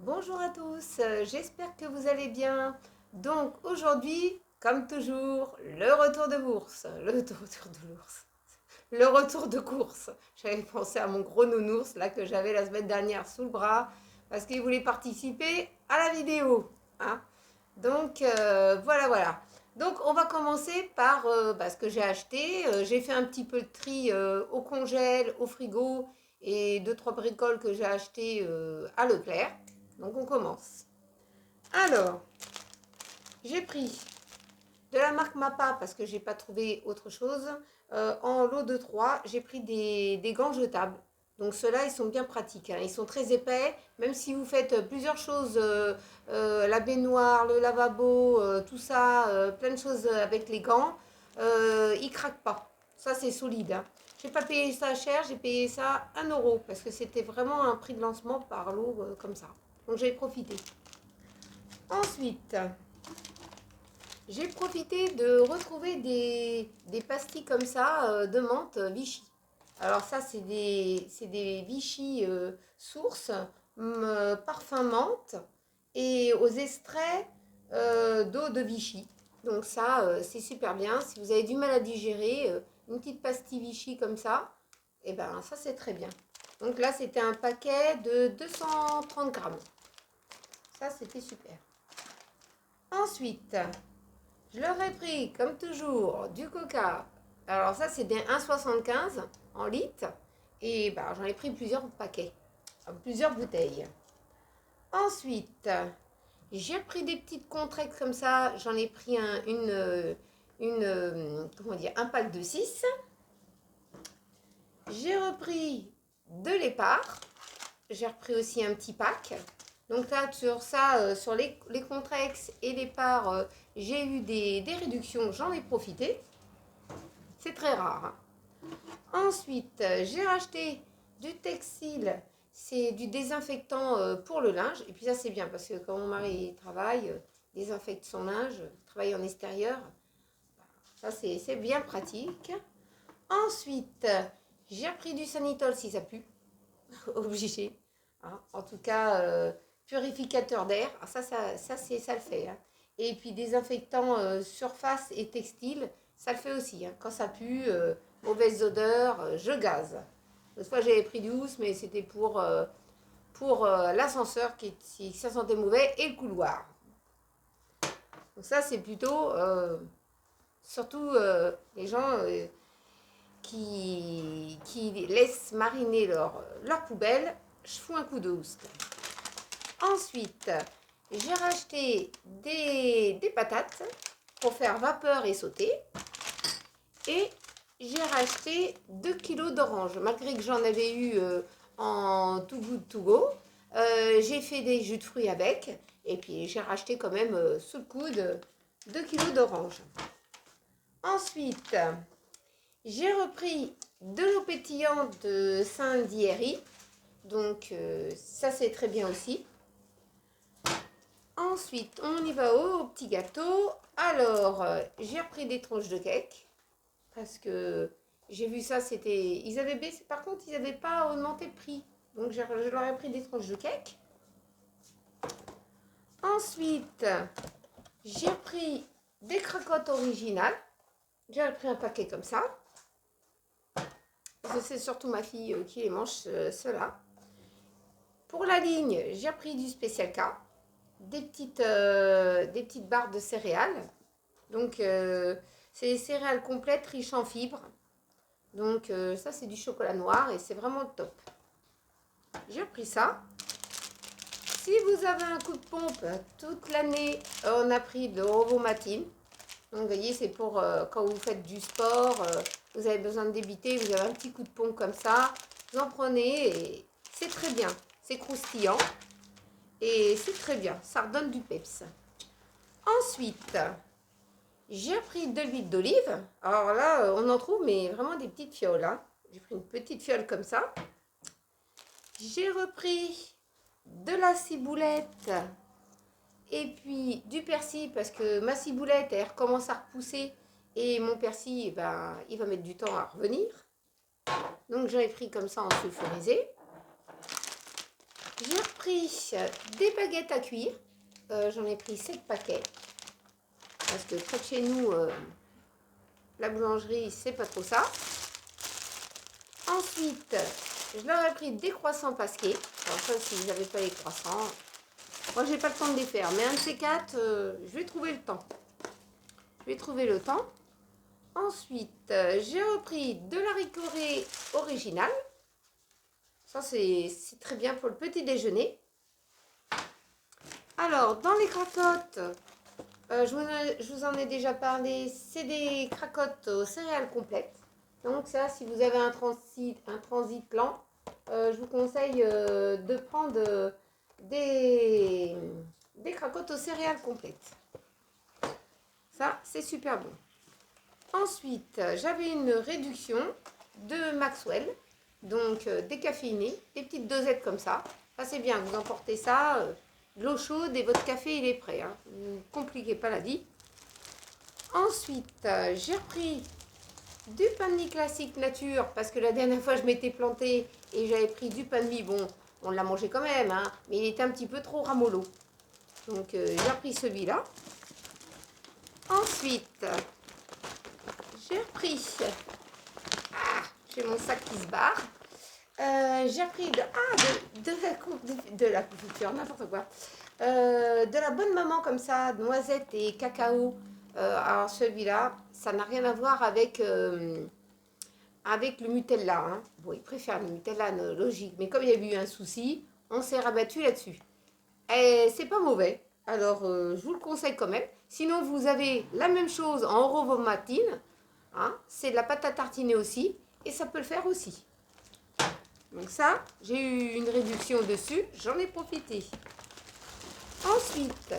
Bonjour à tous, j'espère que vous allez bien. Donc aujourd'hui, comme toujours, le retour de bourse, le retour de course. J'avais pensé à mon gros nounours là que j'avais la semaine dernière sous le bras parce qu'il voulait participer à la vidéo, hein. Donc voilà. Donc on va commencer par ce que j'ai acheté. J'ai fait un petit peu de tri au congèle, au frigo et deux trois bricoles que j'ai achetées à Leclerc. Donc on commence. Alors, j'ai pris de la marque Mappa parce que j'ai pas trouvé autre chose. En lot de 3, j'ai pris des gants jetables. Donc ceux-là, ils sont bien pratiques, hein. Ils sont très épais. Même si vous faites plusieurs choses, la baignoire, le lavabo, tout ça, plein de choses avec les gants, ils craquent pas. Ça, c'est solide, hein. J'ai pas payé ça cher, j'ai payé ça 1 € parce que c'était vraiment un prix de lancement par lot comme ça. Donc j'ai profité. Ensuite, j'ai profité de retrouver des pastilles comme ça de menthe Vichy. Alors ça, c'est des Vichy sources, parfum menthe et aux extraits d'eau de Vichy. Donc ça, c'est super bien. Si vous avez du mal à digérer, une petite pastille Vichy comme ça, et ben ça, c'est très bien. Donc là, c'était un paquet de 230 grammes. Ça, c'était super. Ensuite, je leur ai pris, comme toujours, du coca. Alors ça, c'est des 1,75 en litres. Et bah, j'en ai pris plusieurs paquets, plusieurs bouteilles. Ensuite, j'ai pris des petites contracts comme ça. J'en ai pris comment dire, un pack de 6. J'ai repris de l'épar. J'ai repris aussi un petit pack. Donc là, sur ça, sur les Contrex et les parts, j'ai eu des réductions, j'en ai profité. C'est très rare, hein. Ensuite, j'ai racheté du textile, c'est du désinfectant pour le linge. Et puis ça, c'est bien parce que quand mon mari travaille, désinfecte son linge, travaille en extérieur. Ça, c'est bien pratique. Ensuite, j'ai repris du Sanitol si ça pue. Obligé, hein. En tout cas, purificateur d'air, ça le fait, hein. Et puis désinfectant surface et textile, ça le fait aussi, hein. Quand ça pue, mauvaise odeur, je gaze. L'autre fois j'avais pris du housse, mais c'était pour l'ascenseur si ça sentait mauvais et le couloir. Donc ça c'est plutôt surtout les gens qui laissent mariner leur poubelle, je fous un coup de housse. Ensuite, j'ai racheté des patates pour faire vapeur et sauter. Et j'ai racheté 2 kilos d'oranges. Malgré que j'en avais eu en Too Good To Go, j'ai fait des jus de fruits avec. Et puis j'ai racheté quand même sous le coude 2 kilos d'oranges. Ensuite, j'ai repris de l'eau pétillante de Saint-Diéry. Donc ça c'est très bien aussi. Ensuite, on y va au petit gâteau. Alors, j'ai repris des tranches de cake. Parce que j'ai vu ça, c'était... Ils avaient baissé, par contre, ils n'avaient pas augmenté le prix. Donc, je leur ai pris des tranches de cake. Ensuite, j'ai pris des cracottes originales. J'ai pris un paquet comme ça. C'est surtout ma fille qui les mange, ceux-là. Pour la ligne, j'ai pris du Special K. Des petites barres de céréales. Donc, c'est des céréales complètes, riches en fibres. Donc, ça, c'est du chocolat noir et c'est vraiment top. J'ai repris ça. Si vous avez un coup de pompe toute l'année, on a pris de Ovomatine. Donc, vous voyez, c'est pour quand vous faites du sport, vous avez besoin de débiter, vous avez un petit coup de pompe comme ça. Vous en prenez et c'est très bien. C'est croustillant et c'est très bien. Ça redonne du peps. Ensuite, j'ai pris de l'huile d'olive. Alors là, on en trouve, mais vraiment des petites fioles, hein. J'ai pris une petite fiole comme ça. J'ai repris de la ciboulette et puis du persil parce que ma ciboulette, elle recommence à repousser et mon persil, eh ben, il va mettre du temps à revenir. Donc j'en ai pris comme ça en sulfurisé. J'ai repris des baguettes à cuire. J'en ai pris 7 paquets. Parce que près de chez nous, la boulangerie, c'est pas trop ça. Ensuite, je leur ai pris des croissants pasqués. Alors ça, si vous n'avez pas les croissants, moi, j'ai pas le temps de les faire. Mais un de ces quatre, je vais trouver le temps. Je vais trouver le temps. Ensuite, j'ai repris de l'haricot original. Ça, c'est très bien pour le petit déjeuner. Alors, dans les cracottes, je vous en ai déjà parlé. C'est des cracottes aux céréales complètes. Donc ça, si vous avez un transit lent, je vous conseille de prendre des cracottes aux céréales complètes. Ça, c'est super bon. Ensuite, j'avais une réduction de Maxwell, donc décaféiné, des petites dosettes comme ça. Ça, c'est bien, vous emportez ça, de l'eau chaude et votre café, il est prêt. Hein. Vous ne compliquez pas la vie. Ensuite, j'ai repris du pain de mie classique nature, parce que la dernière fois, je m'étais plantée et j'avais pris du pain de mie. Bon, on l'a mangé quand même, hein, mais il était un petit peu trop ramollo. Donc, j'ai repris celui-là. Ensuite, j'ai repris... Ah, j'ai mon sac qui se barre. J'ai repris de la confiture, n'importe quoi. De la bonne maman comme ça, noisettes et cacao. Alors celui-là, ça n'a rien à voir avec le Nutella. Hein. Bon, ils préfèrent le Nutella, logique. Mais comme il y a eu un souci, on s'est rabattu là-dessus. Et c'est pas mauvais. Alors, je vous le conseille quand même. Sinon, vous avez la même chose en orovomatine. Hein, c'est de la pâte à tartiner aussi. Et ça peut le faire aussi. Donc ça, j'ai eu une réduction dessus. J'en ai profité. Ensuite,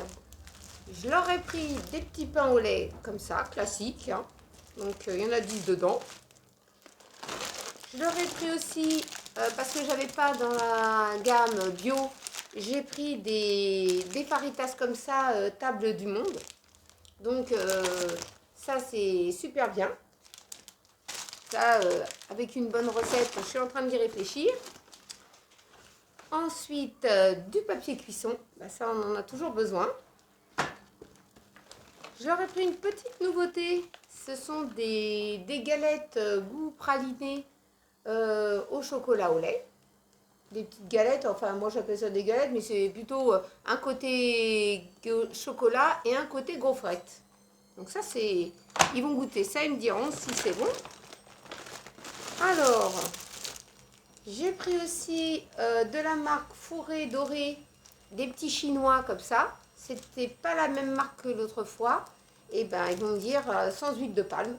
je leur ai pris des petits pains au lait comme ça, classiques. Hein. Donc, il y en a 10 dedans. Je leur ai pris aussi, parce que j'avais pas dans la gamme bio, j'ai pris des faritas comme ça, table du monde. Donc, ça, c'est super bien. Ça, avec une bonne recette, je suis en train d'y réfléchir. Ensuite, du papier cuisson. Bah, ça, on en a toujours besoin. Je leur ai pris une petite nouveauté. Ce sont des galettes goût praliné au chocolat au lait. Des petites galettes, enfin moi j'appelle ça des galettes, mais c'est plutôt un côté chocolat et un côté gaufrette. Donc ça c'est... Ils vont goûter ça, ils me diront si c'est bon. Alors, j'ai pris aussi de la marque Fourré Doré, des petits chinois comme ça. C'était pas la même marque que l'autre fois. Et ben ils vont me dire sans huile de palme.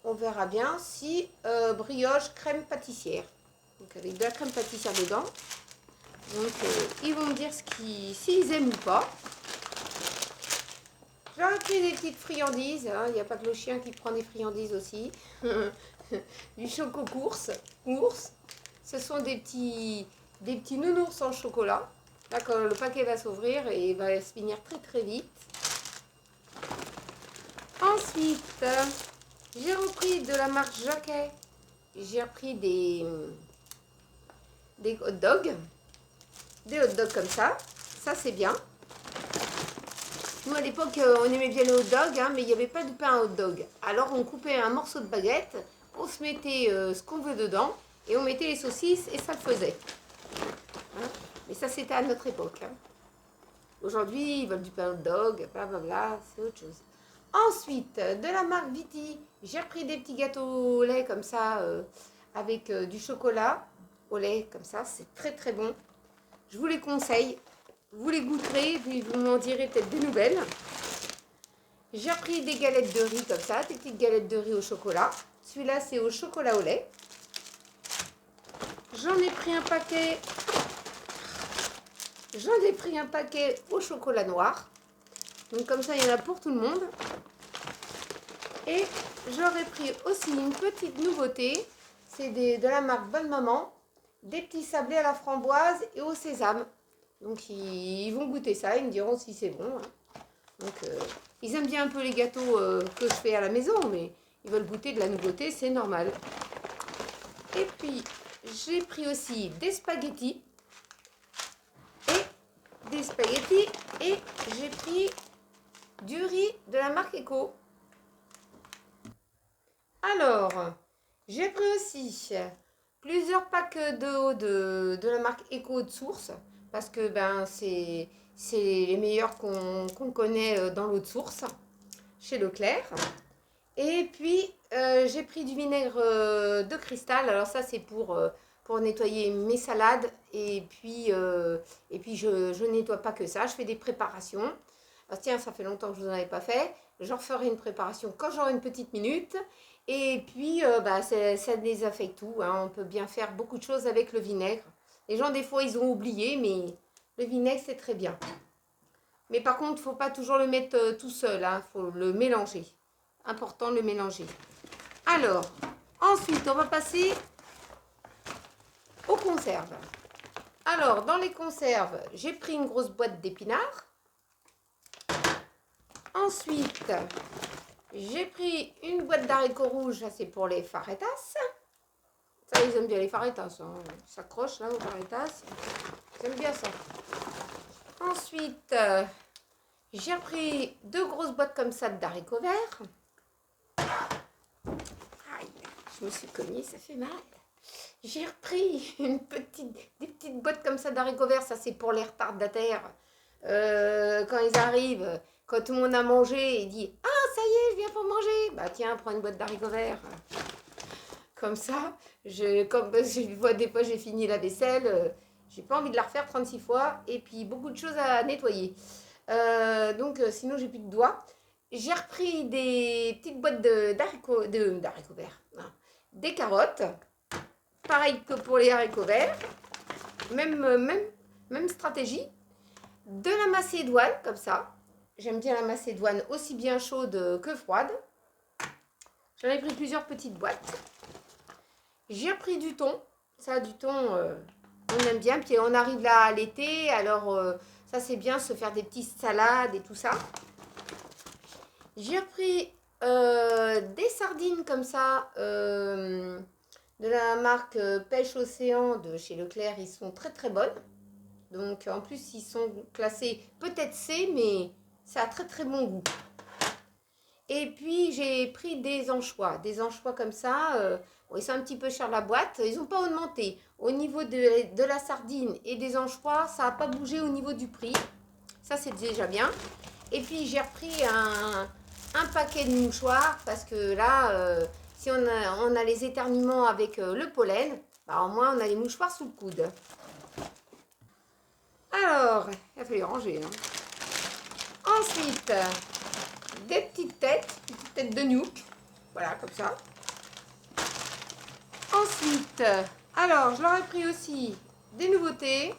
On verra bien si brioche crème pâtissière. Donc avec de la crème pâtissière dedans. Donc ils vont me dire s'ils aiment ou pas. J'ai pris des petites friandises. Hein. Il n'y a pas que le chien qui prend des friandises aussi. Du choco course. Ce sont des petits nounours en chocolat. Là, quand le paquet va s'ouvrir et il va se finir très très vite. Ensuite, j'ai repris de la marque Jacquet. J'ai repris des hot dogs. Des hot dogs comme ça. Ça, c'est bien. Nous, à l'époque, on aimait bien les hot dogs, hein, mais il n'y avait pas de pain à hot dog. Alors, on coupait un morceau de baguette, on se mettait ce qu'on veut dedans, et on mettait les saucisses, et ça le faisait. Hein, mais ça, c'était à notre époque. Hein. Aujourd'hui, ils veulent du pain hot dog, blablabla, c'est autre chose. Ensuite, de la marque Viti, j'ai repris des petits gâteaux au lait comme ça, avec du chocolat au lait comme ça. C'est très très bon. Je vous les conseille. Vous les goûterez, puis vous m'en direz peut-être des nouvelles. J'ai repris des galettes de riz comme ça, des petites galettes de riz au chocolat. Celui-là, c'est au chocolat au lait. J'en ai pris un paquet. J'en ai pris un paquet au chocolat noir. Donc comme ça, il y en a pour tout le monde. Et j'aurais pris aussi une petite nouveauté. C'est de la marque Bonne Maman. Des petits sablés à la framboise et au sésame. Donc ils vont goûter ça, ils me diront si c'est bon. Hein. Donc ils aiment bien un peu les gâteaux que je fais à la maison, mais ils veulent goûter de la nouveauté, c'est normal. Et puis j'ai pris aussi des spaghettis. des spaghettis et j'ai pris du riz de la marque Eco. Alors, j'ai pris aussi plusieurs packs d'eau de la marque Eco de source parce que ben, c'est les meilleurs qu'on connaît dans l'eau de source chez Leclerc. Et puis, j'ai pris du vinaigre de cristal. Alors ça, c'est pour nettoyer mes salades. Et puis je nettoie pas que ça. Je fais des préparations. Ah, tiens, ça fait longtemps que je vous en avais pas fait. J'en ferai une préparation quand j'aurai une petite minute. Et puis, bah, ça désaffecte tout. Hein. On peut bien faire beaucoup de choses avec le vinaigre. Les gens, des fois, ils ont oublié, mais le vinaigre, c'est très bien. Mais par contre, il ne faut pas toujours le mettre tout seul. Il faut le mélanger. Important de le mélanger. Alors, ensuite, on va passer aux conserves. Alors, dans les conserves, j'ai pris une grosse boîte d'épinards. Ensuite, j'ai pris une boîte d'haricots rouges. Ça, c'est pour les fajitas. Ça, ils aiment bien les fajitas. Hein. Ça s'accroche là aux fajitas. Ils aiment bien ça. Ensuite, j'ai pris 2 grosses boîtes comme ça d'haricots verts. Aïe, je me suis cognée, ça fait mal. J'ai repris des petites boîtes comme ça d'haricots verts. Ça, c'est pour les retardataires. Quand ils arrivent, quand tout le monde a mangé, il dit « Ah, ça y est, je viens pour manger !» Bah tiens, prends une boîte d'haricots verts. Comme ça, comme je vois des fois, j'ai fini la vaisselle. J'ai pas envie de la refaire 36 fois. Et puis, beaucoup de choses à nettoyer. Donc, sinon, j'ai plus de doigts. J'ai repris des petites boîtes d'haricots verts. Hein. Des carottes. Pareil que pour les haricots verts. Même stratégie. De la macédoine, comme ça. J'aime bien la macédoine aussi bien chaude que froide. J'en ai pris plusieurs petites boîtes. J'ai repris du thon. Ça, du thon, on aime bien. Puis on arrive là à l'été. Alors, ça, c'est bien se faire des petites salades et tout ça. J'ai repris des sardines comme ça. De la marque Pêche Océan de chez Leclerc. Ils sont très très bonnes. Donc, en plus, ils sont classés peut-être C, mais ça a très très bon goût. Et puis, j'ai pris des anchois. Des anchois comme ça. Bon, ils sont un petit peu chers la boîte. Ils n'ont pas augmenté. Au niveau de la sardine et des anchois, ça n'a pas bougé au niveau du prix. Ça, c'est déjà bien. Et puis, j'ai repris un paquet de mouchoirs parce que là, si on a les éternuements avec le pollen, bah, au moins, on a les mouchoirs sous le coude. Alors, il a fallu ranger. Hein. Ensuite, des petites têtes de gnouk. Voilà, comme ça. Ensuite, alors, je leur ai pris aussi des nouveautés.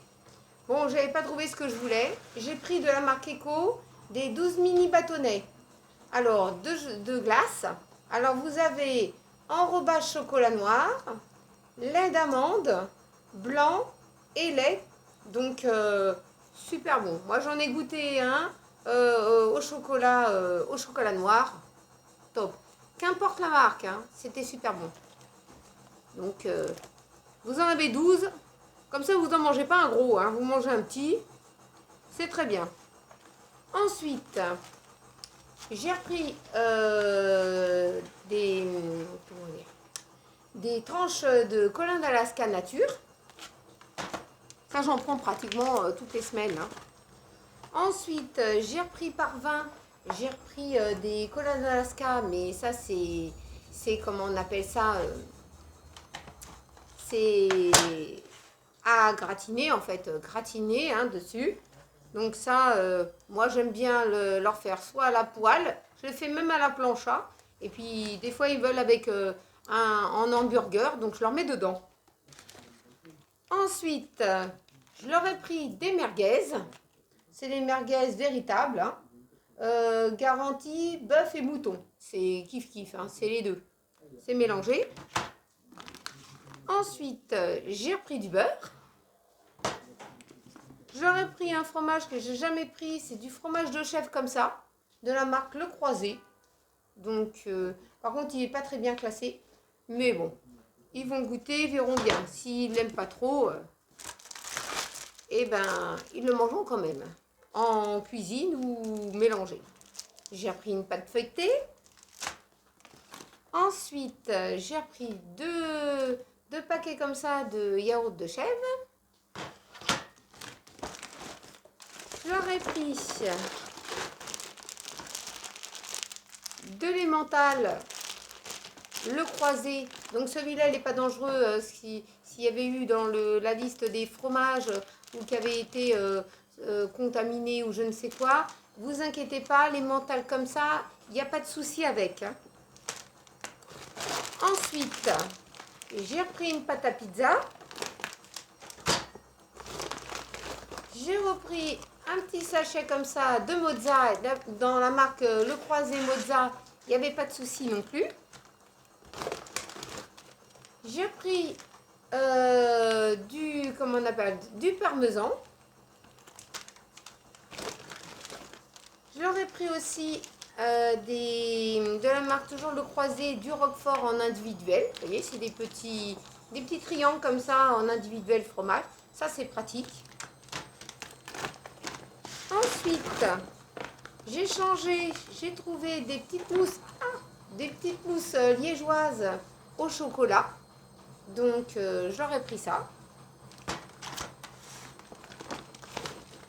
Bon, je n'avais pas trouvé ce que je voulais. J'ai pris de la marque Eco des 12 mini bâtonnets. Alors, de glace. Alors, vous avez enrobage chocolat noir, lait d'amande, blanc et lait. Donc, super bon. Moi, j'en ai goûté un au chocolat noir. Top. Qu'importe la marque, hein, c'était super bon. Donc, vous en avez 12. Comme ça, vous n'en mangez pas un gros. Hein, vous mangez un petit. C'est très bien. Ensuite, j'ai repris des tranches de colin d'Alaska nature. Ça, j'en prends pratiquement toutes les semaines. Hein. Ensuite, j'ai repris par 20. J'ai repris des colins d'Alaska, mais ça, c'est comment on appelle ça c'est à gratiner, en fait. Gratiner hein, dessus. Donc ça, moi, j'aime bien leur faire soit à la poêle. Je le fais même à la plancha. Et puis, des fois, ils veulent avec un hamburger. Donc, je leur mets dedans. Ensuite, je leur ai pris des merguez. C'est des merguez véritables. Hein. Garantie bœuf et mouton. C'est kiff-kiff. Hein. C'est les deux. C'est mélangé. Ensuite, j'ai repris du beurre. J'aurais pris un fromage que j'ai jamais pris. C'est du fromage de chèvre comme ça. De la marque Le Croisé. Donc, par contre, il n'est pas très bien classé. Mais bon, ils vont goûter, ils verront bien. S'ils n'aiment pas trop, et ben ils le mangeront quand même, en cuisine ou mélangé. J'ai repris une pâte feuilletée. Ensuite, j'ai repris deux paquets comme ça de yaourt de chèvre. J'aurais pris de l'emmental, le croisé. Donc celui-là, il n'est pas dangereux. S'il y avait eu dans la liste des fromages ou qui avait été contaminé ou je ne sais quoi, vous inquiétez pas, l'emmental comme ça, il n'y a pas de souci avec. Hein. Ensuite, j'ai repris une pâte à pizza. J'ai repris un petit sachet comme ça de mozza. Dans la marque Le Croisé Mozza, il n'y avait pas de souci non plus. J'ai pris du parmesan. J'aurais pris aussi de la marque toujours Le Croisé, du roquefort en individuel. Vous voyez, c'est des petits triangles comme ça en individuel fromage. Ça, c'est pratique. Ensuite, j'ai trouvé des petites mousses, liégeoises au chocolat. Donc, j'aurais pris ça.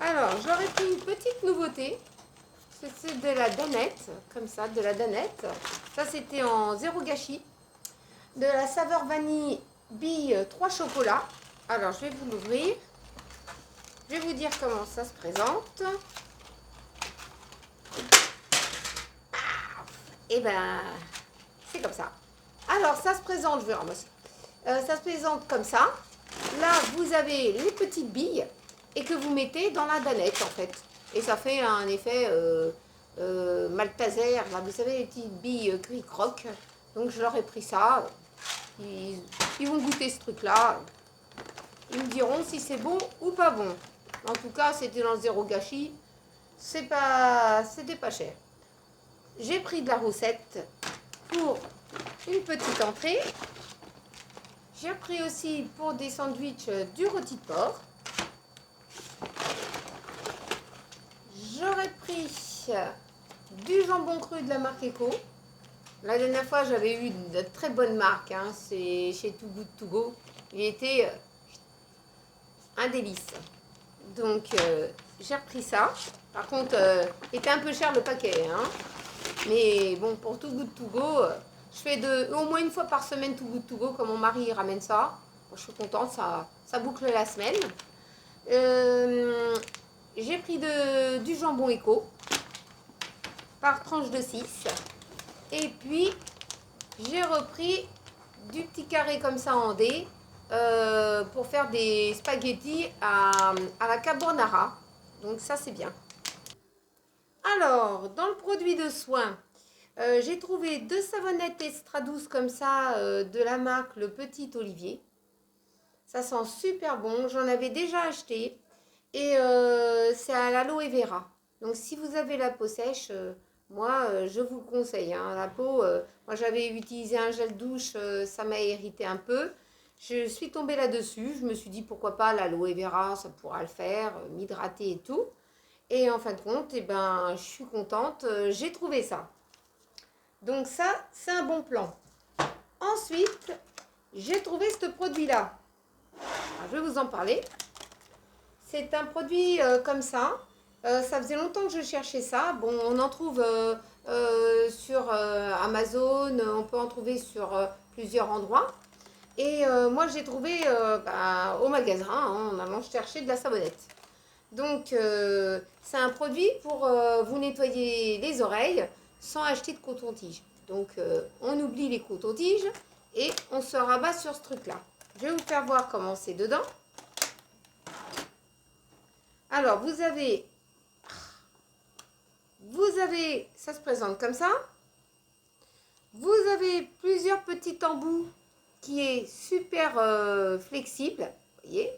Alors, j'aurais pris une petite nouveauté. C'est de la danette, comme ça, de la danette. Ça, c'était en 0 gâchis. De la saveur vanille bille 3 chocolats. Alors, je vais vous l'ouvrir. Je vais vous dire comment ça se présente. Et ben, c'est comme ça. Alors, ça se présente, je vais ramasser. Ça se présente comme ça. Là, vous avez les petites billes et que vous mettez dans la danette, en fait. Et ça fait un effet Malteser, là, vous savez, les petites billes gris croque. Donc, je leur ai pris ça. Ils vont goûter ce truc-là. Ils me diront si c'est bon ou pas bon. En tout cas, c'était dans le 0 gâchis. C'était pas cher. J'ai pris de la roussette pour une petite entrée. J'ai pris aussi pour des sandwichs du rôti de porc. J'aurais pris du jambon cru de la marque Eco. La dernière fois, j'avais eu de très bonnes marques. Hein. C'est chez Too Good To Go. Il était un délice. Donc, j'ai repris ça. Par contre, il était un peu cher le paquet. Hein. Mais bon, pour Too Good To Go, je fais au moins une fois par semaine Too Good To Go, quand mon mari ramène ça. Bon, je suis contente, ça boucle la semaine. J'ai pris du jambon Eco par tranche de 6. Et puis, j'ai repris du petit carré comme ça en dés pour faire des spaghettis à la carbonara. Donc ça, c'est bien. Alors, dans le produit de soin, j'ai trouvé 2 savonnettes extra douces comme ça de la marque Le Petit Olivier. Ça sent super bon. J'en avais déjà acheté. Et c'est à l'aloe vera. Donc si vous avez la peau sèche, moi je vous le conseille. Hein. La peau, moi j'avais utilisé un gel douche, ça m'a irrité un peu. Je suis tombée là-dessus. Je me suis dit pourquoi pas l'aloe vera, ça pourra le faire, m'hydrater et tout. Et en fin de compte, eh ben, je suis contente. J'ai trouvé ça. Donc ça, c'est un bon plan. Ensuite, j'ai trouvé ce produit-là. Je vais vous en parler. C'est un produit comme ça. Ça faisait longtemps que je cherchais ça. Bon, on en trouve sur Amazon, on peut en trouver sur plusieurs endroits. Et moi, j'ai trouvé au magasin, hein, en allant chercher de la savonnette. Donc, c'est un produit pour vous nettoyer les oreilles sans acheter de coton-tige. Donc, on oublie les cotons-tiges et on se rabat sur ce truc-là. Je vais vous faire voir comment c'est dedans. Alors, vous avez, ça se présente comme ça. Vous avez plusieurs petits embouts qui est super flexible. Vous voyez,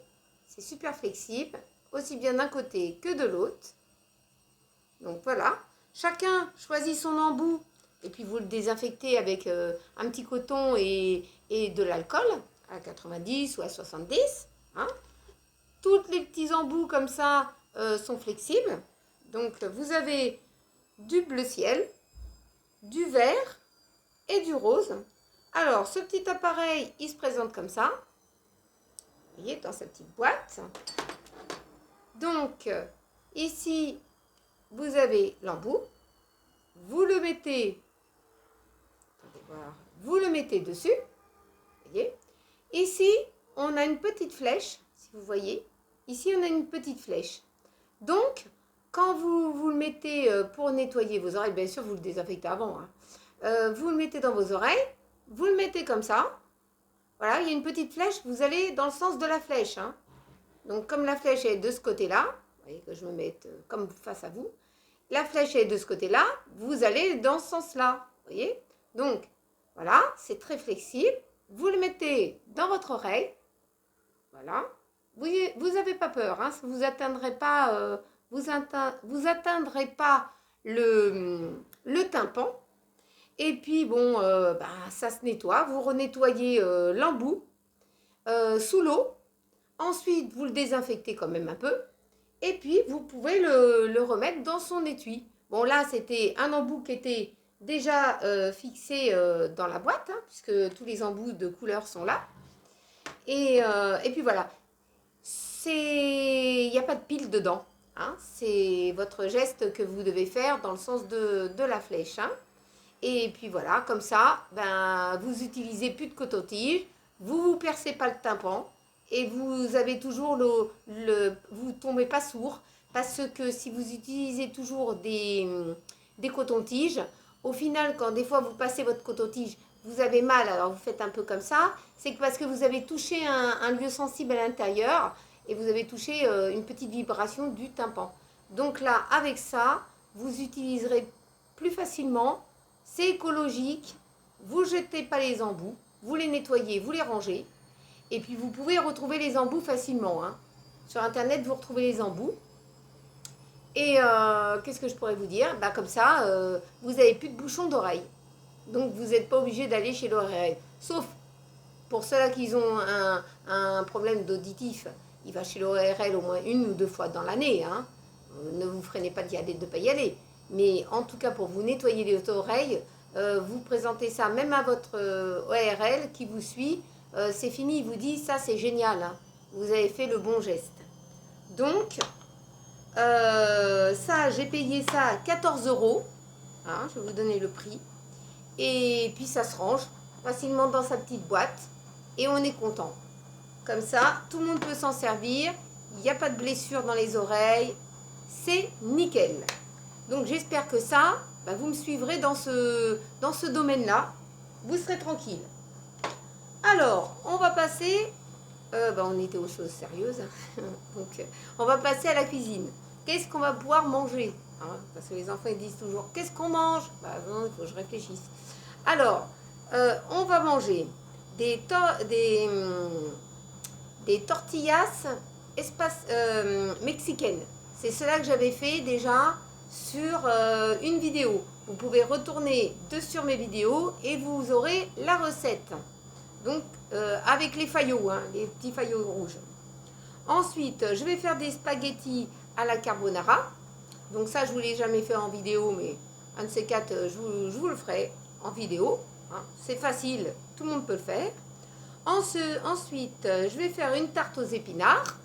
c'est super flexible, aussi bien d'un côté que de l'autre. Donc voilà, chacun choisit son embout et puis vous le désinfectez avec un petit coton et de l'alcool à 90 ou à 70. Hein. tous les petits embouts comme ça sont flexibles. Donc vous avez du bleu ciel, du vert et du rose. Alors ce petit appareil, il se présente comme ça. Vous voyez, dans sa petite boîte. Donc ici, vous avez l'embout. Vous le mettez, attendez voir, vous le mettez dessus. Vous voyez. Ici, on a une petite flèche, si vous voyez. Ici, on a une petite flèche. Donc, quand vous le mettez pour nettoyer vos oreilles, bien sûr, vous le désinfectez avant. Hein. Vous le mettez dans vos oreilles, vous le mettez comme ça. Voilà, il y a une petite flèche, vous allez dans le sens de la flèche. Hein. Donc, comme la flèche est de ce côté-là, vous voyez que je me mette comme face à vous. La flèche est de ce côté-là, vous allez dans ce sens-là. Vous voyez? Donc, voilà, c'est très flexible. Vous le mettez dans votre oreille. Voilà. Vous n'avez pas peur, hein, vous n'atteindrez pas, vous atteindrez pas le tympan. Et puis, bon, ça se nettoie. Vous renettoyez l'embout sous l'eau. Ensuite, vous le désinfectez quand même un peu. Et puis, vous pouvez le remettre dans son étui. Bon, là, c'était un embout qui était déjà fixé dans la boîte, hein, puisque tous les embouts de couleur sont là. Et puis, voilà. Il n'y a pas de pile dedans. Hein. C'est votre geste que vous devez faire dans le sens de la flèche. Hein. Et puis, voilà, comme ça, vous utilisez plus de coton-tige. Vous ne percez pas le tympan. Et vous avez toujours vous tombez pas sourd, parce que si vous utilisez toujours des cotons-tiges, au final, quand des fois vous passez votre coton-tige, vous avez mal, alors vous faites un peu comme ça, c'est parce que vous avez touché un lieu sensible à l'intérieur et vous avez touché une petite vibration du tympan. Donc là, avec ça, vous utiliserez plus facilement, c'est écologique, vous jetez pas les embouts, vous les nettoyez, vous les rangez. Et puis, vous pouvez retrouver les embouts facilement. Hein. Sur Internet, vous retrouvez les embouts. Et qu'est-ce que je pourrais vous dire? Comme ça, vous n'avez plus de bouchons d'oreille. Donc, vous n'êtes pas obligé d'aller chez l'ORL. Sauf pour ceux-là qui ont un problème d'auditif. Il va chez l'ORL au moins 1 ou 2 fois dans l'année. Hein. Ne vous freinez pas de ne pas y aller. Mais en tout cas, pour vous nettoyer les oreilles, vous présentez ça même à votre ORL qui vous suit. C'est fini, il vous dit, ça c'est génial, hein. Vous avez fait le bon geste. Donc, ça, j'ai payé ça à 14 €. Hein, je vais vous donner le prix. Et puis ça se range facilement dans sa petite boîte. Et on est content. Comme ça, tout le monde peut s'en servir. Il n'y a pas de blessure dans les oreilles. C'est nickel. Donc j'espère que ça, vous me suivrez dans ce domaine-là. Vous serez tranquille. Alors, on va passer, on était aux choses sérieuses, donc on va passer à la cuisine. Qu'est-ce qu'on va pouvoir manger, hein? Parce que les enfants ils disent toujours, qu'est-ce qu'on mange? Non, il faut que je réfléchisse. Alors, on va manger des tortillas mexicaines. C'est cela que j'avais fait déjà sur une vidéo. Vous pouvez retourner sur mes vidéos et vous aurez la recette. Donc, avec les faillots, hein, les petits faillots rouges. Ensuite, je vais faire des spaghettis à la carbonara. Donc ça, je ne vous l'ai jamais fait en vidéo, mais un de ces quatre, je vous le ferai en vidéo. Hein. C'est facile, tout le monde peut le faire. Ensuite, je vais faire une tarte aux épinards.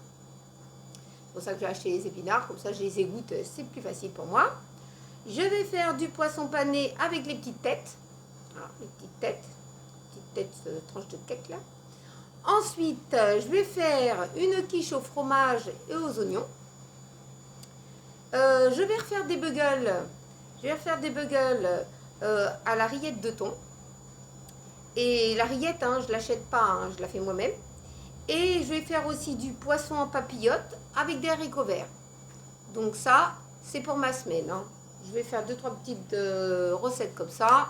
C'est pour ça que j'ai acheté les épinards, comme ça je les égoutte, c'est plus facile pour moi. Je vais faire du poisson pané avec les petites têtes. Alors, les petites têtes. Tranche de cake là. Ensuite, je vais faire une quiche au fromage et aux oignons. Je vais refaire des buggles. Je vais refaire des buggles à la rillette de thon. Et la rillette, hein, je ne l'achète pas, hein, je la fais moi-même. Et je vais faire aussi du poisson en papillote avec des haricots verts. Donc ça, c'est pour ma semaine. Hein. Je vais faire 2-3 petites recettes comme ça.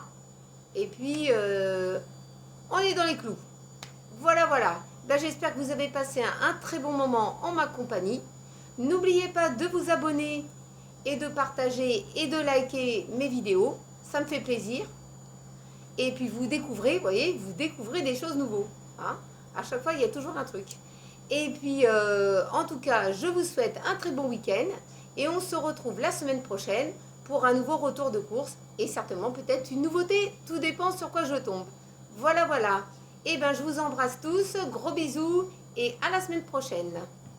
Et puis... on est dans les clous. Voilà. J'espère que vous avez passé un très bon moment en ma compagnie. N'oubliez pas de vous abonner et de partager et de liker mes vidéos. Ça me fait plaisir. Et puis vous découvrez, vous voyez, vous découvrez des choses nouvelles. Hein. À chaque fois, il y a toujours un truc. Et puis, en tout cas, je vous souhaite un très bon week-end. Et on se retrouve la semaine prochaine pour un nouveau retour de course. Et certainement peut-être une nouveauté. Tout dépend sur quoi je tombe. Voilà, voilà. Et ben, je vous embrasse tous. Gros bisous. Et à la semaine prochaine.